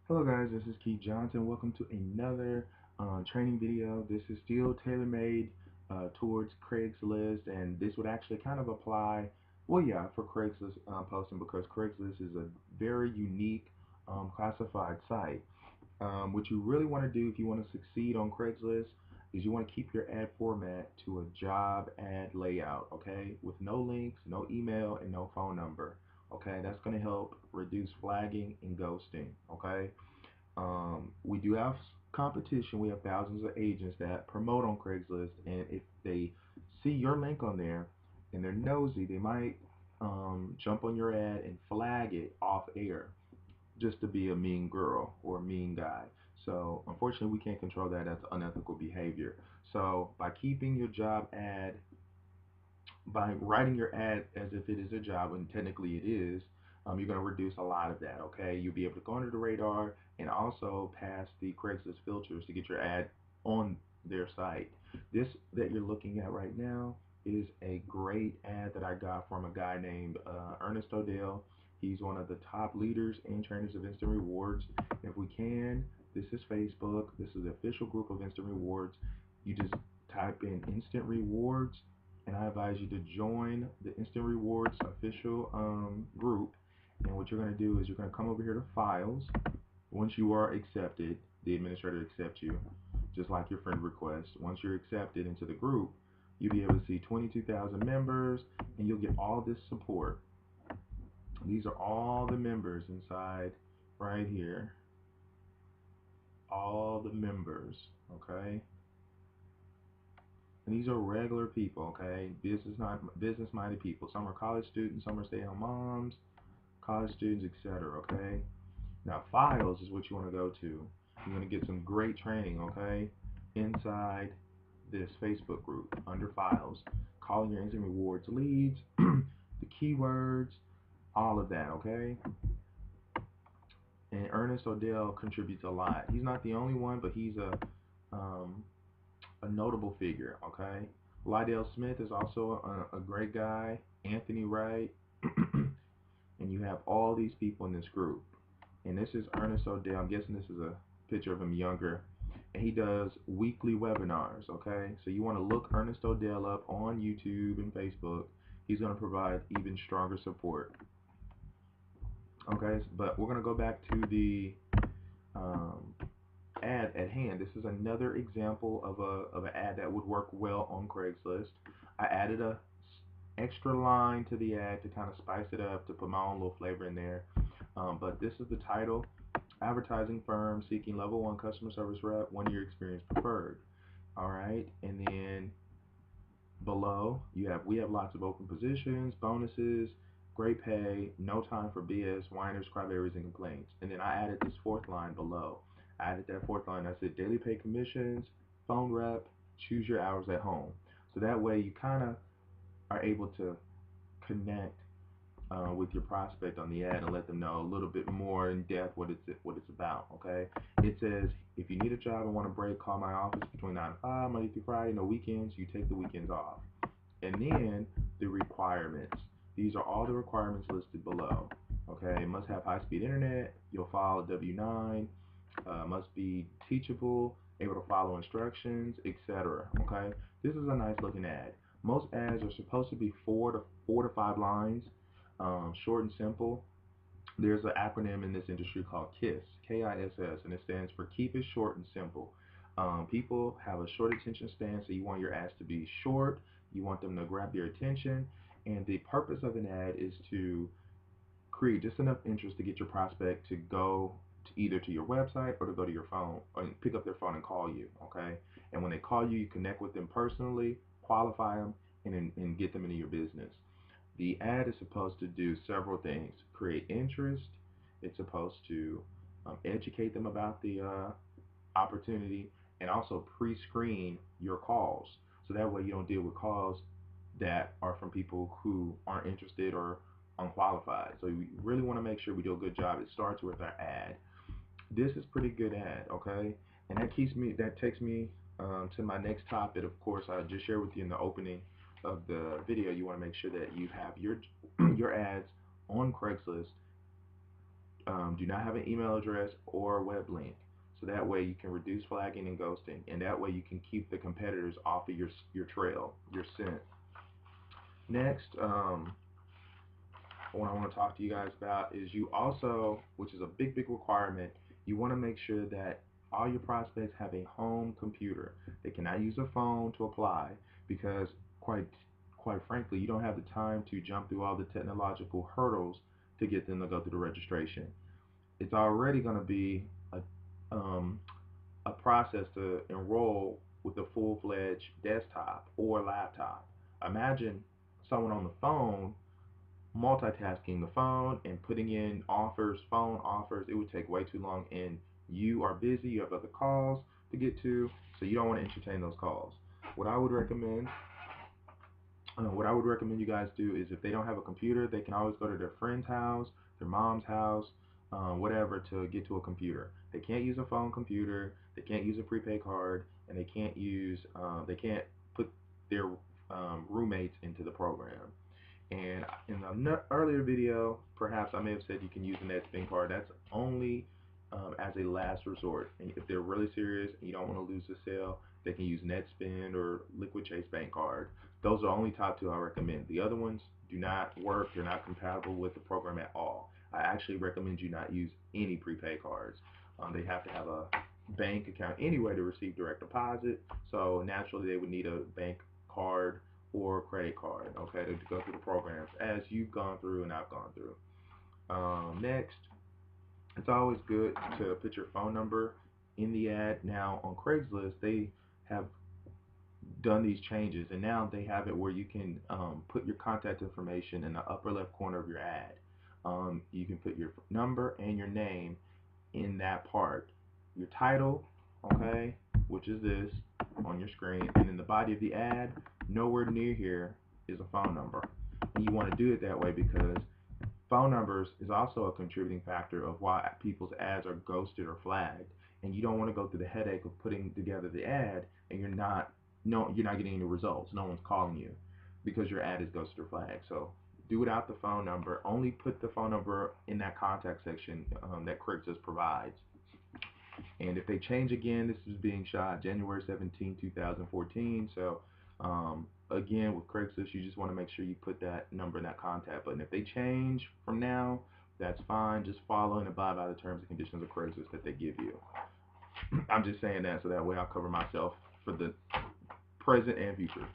Hello guys, this is Keith Johnson. Welcome to another training video. This is still tailor-made towards Craigslist, and this would actually kind of apply, well, yeah, for Craigslist posting because Craigslist is a very unique classified site. What you really want to do if you want to succeed on Craigslist is you want to keep your ad format to a job ad layout, okay, with no links, no email, and no phone number. Okay, that's going to help reduce flagging and ghosting. Okay. We do have competition. We have thousands of agents that promote on Craigslist, and if they see your link on there and they're nosy, they might jump on your ad and flag it off air just to be a mean girl or a mean guy. So unfortunately, we can't control that. That's unethical behavior. So by keeping your job ad by writing your ad as if it is a job, and technically it is, you're going to reduce a lot of that. Okay, you'll be able to go under the radar and also pass the Craigslist filters to get your ad on their site. This that you're looking at right now is a great ad that I got from a guy named Ernest Odell. He's one of the top leaders and trainers of Instant Rewards. If we can, this is Facebook. This is the official group of Instant Rewards. You just type in Instant Rewards and I advise you to join the Instant Rewards official group. And what you're going to do is you're going to come over here to Files. Once you are accepted, the administrator accepts you, just like your friend request. Once you're accepted into the group, you'll be able to see 22,000 members, and you'll get all this support. These are all the members inside right here. All the members, okay? And these are regular people, okay? Business-minded people. Some are college students, some are stay-at-home moms, college students, etc. Okay. Now, files is what you want to go to. You're going to get some great training, okay? Inside this Facebook group under files, calling your instant rewards leads, the keywords, all of that, okay? And Ernest Odell contributes a lot. He's not the only one, but he's a notable figure, okay? Lydell Smith is also a great guy. Anthony Wright, and you have all these people in this group. And this is Ernest Odell. I'm guessing this is a picture of him younger. And he does weekly webinars, okay? So you want to look Ernest Odell up on YouTube and Facebook. He's going to provide even stronger support. Okay, but we're going to go back to the um, ad at hand. This is another example of an ad that would work well on Craigslist. I added a extra line to the ad to kind of spice it up, to put my own little flavor in there. But this is the title: advertising firm seeking level 1 customer service rep, 1 year experience preferred. All right, and then below we have lots of open positions, bonuses, great pay, no time for BS, whiners, cryberries, and complaints. And then I added this fourth line below. I added that fourth line. I said daily pay commissions, phone rep, choose your hours at home. So that way you kind of are able to connect with your prospect on the ad and let them know a little bit more in depth what it's about. Okay, it says if you need a job and want a break, call my office between 9 to 5, Monday through Friday, no weekends. You take the weekends off. And then the requirements. These are all the requirements listed below. Okay, must have high-speed internet. You'll file a W-9. Must be teachable, able to follow instructions, etc. Okay, this is a nice looking ad. Most ads are supposed to be four to five lines, short and simple. There's an acronym in this industry called KISS, K-I-S-S, and it stands for Keep It Short and Simple. People have a short attention span, so you want your ads to be short. You want them to grab your attention, and the purpose of an ad is to create just enough interest to get your prospect to go to either to your website or to go to your phone or pick up their phone and call you. Okay, and when they call you, you connect with them personally, qualify them, and get them into your business. The ad is supposed to do several things: create interest. It's supposed to educate them about the opportunity, and also pre-screen your calls. So that way you don't deal with calls that are from people who aren't interested or unqualified. So we really want to make sure we do a good job. It starts with our ad. This is pretty good ad, okay? And that takes me to my next topic. Of course, I just shared with you in the opening of the video. You want to make sure that you have your your ads on Craigslist Do not have an email address or a web link. So that way you can reduce flagging and ghosting, and that way you can keep the competitors off of your trail, your scent. Next, what I want to talk to you guys about is you also, which is a big requirement, you want to make sure that all your prospects have a home computer. They cannot use a phone to apply because quite frankly, you don't have the time to jump through all the technological hurdles to get them to go through the registration. It's already going to be a um, a process to enroll with a full-fledged desktop or laptop. Imagine someone on the phone multitasking the phone and putting in offers, phone offers. It would take way too long, and you are busy, you have other calls to get to, so you don't want to entertain those calls. What I would recommend you guys do is if they don't have a computer, they can always go to their friend's house, their mom's house, whatever, to get to a computer. They can't use a phone computer, they can't use a prepaid card, and they can't put their roommates into the program. And in the earlier video, perhaps I may have said you can use a NetSpend card. That's only as a last resort. And if they're really serious and you don't want to lose the sale, they can use NetSpend or Liquid Chase Bank Card. Those are only top two I recommend. The other ones do not work. They're not compatible with the program at all. I actually recommend you not use any prepaid cards. They have to have a bank account anyway to receive direct deposit. So naturally, they would need a bank card or credit card, okay, to go through the programs as you've gone through and I've gone through. Next, it's always good to put your phone number in the ad. Now on Craigslist, they have done these changes, and now they have it where you can put your contact information in the upper left corner of your ad. You can put your number and your name in that part. Your title, okay, which is this on your screen, and in the body of the ad, nowhere near here is a phone number. And you want to do it that way because phone numbers is also a contributing factor of why people's ads are ghosted or flagged. And you don't want to go through the headache of putting together the ad and you're not getting any results. No one's calling you because your ad is ghosted or flagged. So do without the phone number. Only put the phone number in that contact section that Craigslist provides. And if they change again, this is being shot January 17, 2014. So again, with Craigslist, you just want to make sure you put that number in that contact button. If they change from now, that's fine. Just follow and abide by the terms and conditions of Craigslist that they give you. I'm just saying that so that way I'll cover myself for the present and future.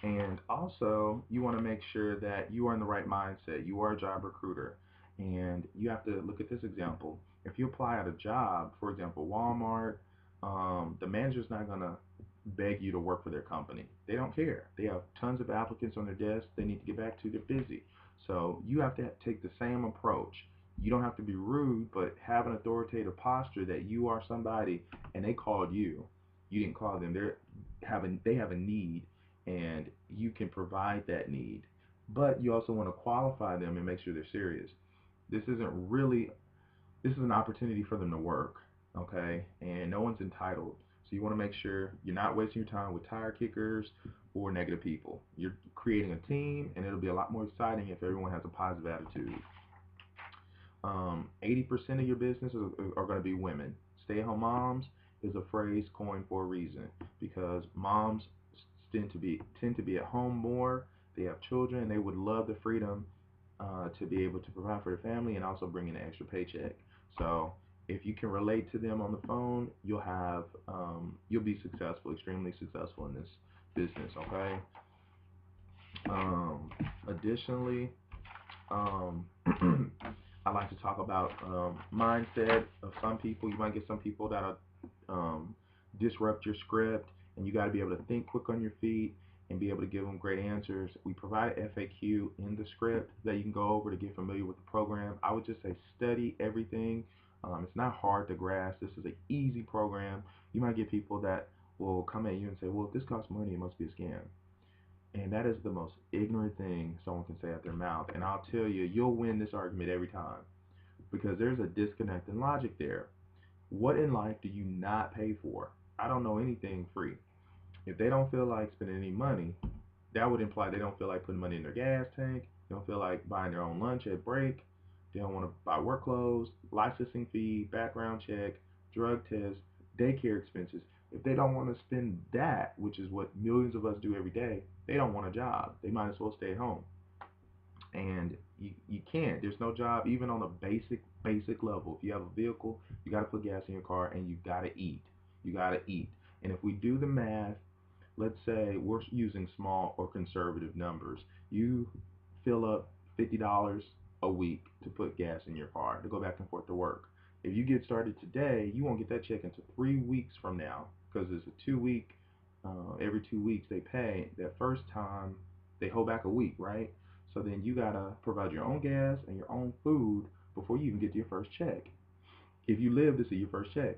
And also, you want to make sure that you are in the right mindset. You are a job recruiter. And you have to look at this example. If you apply at a job, for example, Walmart, the manager's not going to beg you to work for their company. They don't care. They have tons of applicants on their desk they need to get back to. They're busy. So you have to take the same approach. You don't have to be rude, but have an authoritative posture that you are somebody and they called you. You didn't call them. They have a need and you can provide that need. But you also want to qualify them and make sure they're serious. This isn't really this is an opportunity for them to work, okay? And no one's entitled. So you want to make sure you're not wasting your time with tire kickers or negative people. You're creating a team, and it'll be a lot more exciting if everyone has a positive attitude. 80% of your business are going to be women. Stay-at-home moms is a phrase coined for a reason because moms tend to be at home more. They have children, and they would love the freedom to be able to provide for their family and also bring in an extra paycheck. So if you can relate to them on the phone, you'll be successful, extremely successful in this business. Okay. Additionally, um, I like to talk about mindset of some people. You might get some people that disrupt your script, and you got to be able to think quick on your feet and be able to give them great answers. We provide an FAQ in the script that you can go over to get familiar with the program. I would just say study everything. It's not hard to grasp. This is an easy program. You might get people that will come at you and say, well, if this costs money, it must be a scam. And that is the most ignorant thing someone can say out their mouth. And I'll tell you, you'll win this argument every time because there's a disconnect in logic there. What in life do you not pay for? I don't know anything free. If they don't feel like spending any money, that would imply they don't feel like putting money in their gas tank. They don't feel like buying their own lunch at break. They don't want to buy work clothes, licensing fee, background check, drug test, daycare expenses. If they don't want to spend that, which is what millions of us do every day, they don't want a job. They might as well stay at home. And you can't. There's no job even on a basic level. If you have a vehicle, you got to put gas in your car and you got to eat. You got to eat. And if we do the math, let's say we're using small or conservative numbers. You fill up $50 a week to put gas in your car to go back and forth to work. If you get started today, you won't get that check until 3 weeks from now because it's a 2 week. Every 2 weeks they pay. That first time they hold back a week, right? So then you gotta provide your own gas and your own food before you even get to your first check. If you live to see your first check,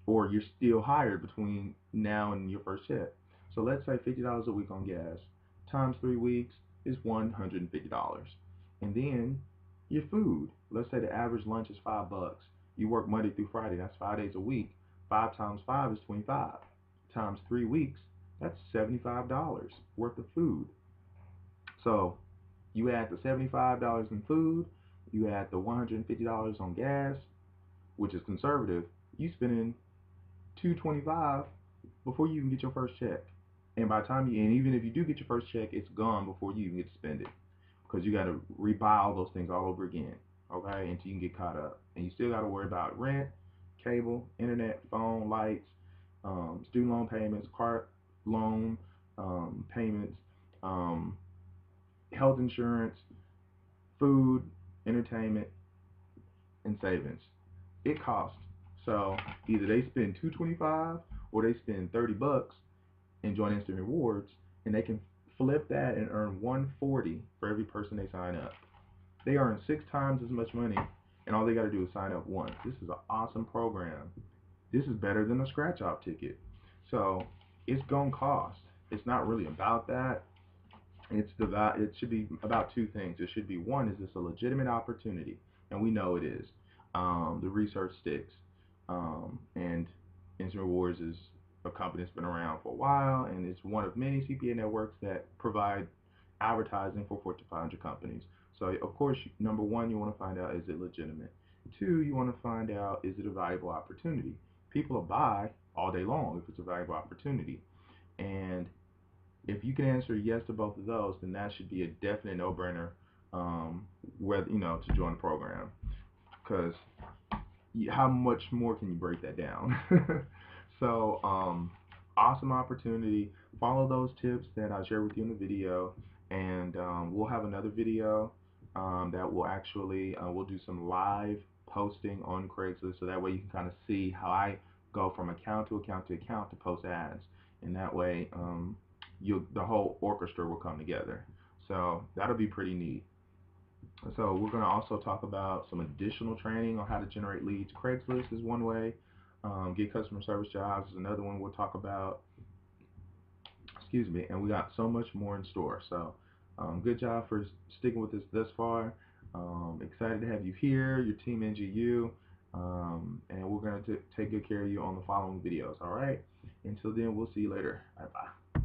or you're still hired between now and your first check. So let's say $50 a week on gas times 3 weeks is $150. And then your food. Let's say the average lunch is $5. You work Monday through Friday. That's 5 days a week. 5 times 5 is 25. Times 3 weeks, that's $75 worth of food. So you add the $75 in food, you add the $150 on gas, which is conservative. You spending 225 before you even get your first check. And by the time you, and even if you do get your first check, it's gone before you even get to spend it because you got to rebuy all those things all over again, okay, until you can get caught up. And you still got to worry about rent, cable, internet, phone, lights, student loan payments, car loan payments, um, health insurance, food, entertainment, and savings. It costs. So either they spend 225 or they spend $30 and join Instant Rewards, and they can flip that and earn 140 for every person they sign up. They earn 6 times as much money, and all they got to do is sign up once. This is an awesome program. This is better than a scratch off ticket. So it's gonna cost. It's not really about that. It should be about two things. It should be, one, is this a legitimate opportunity? And we know it is. The research sticks. And Instant Rewards is a company that's been around for a while, and it's one of many CPA networks that provide advertising for Fortune 500 companies. So of course, number one, you want to find out, is it legitimate? Two, you want to find out, is it a valuable opportunity? People will buy all day long if it's a valuable opportunity. And if you can answer yes to both of those, then that should be a definite no-brainer, whether to join the program. Because how much more can you break that down? So, awesome opportunity. Follow those tips that I shared with you in the video, and we'll have another video that will actually we'll do some live posting on Craigslist, so that way you can kind of see how I go from account to account to account to post ads, and that way the whole orchestra will come together. So that'll be pretty neat. So we're going to also talk about some additional training on how to generate leads. Craigslist is one way. Get customer service jobs is another one we'll talk about. Excuse me. And we got so much more in store. So good job for sticking with us thus far. Excited to have you here, your team NGU. And we're going to take good care of you on the following videos. All right. Until then, we'll see you later. Bye bye.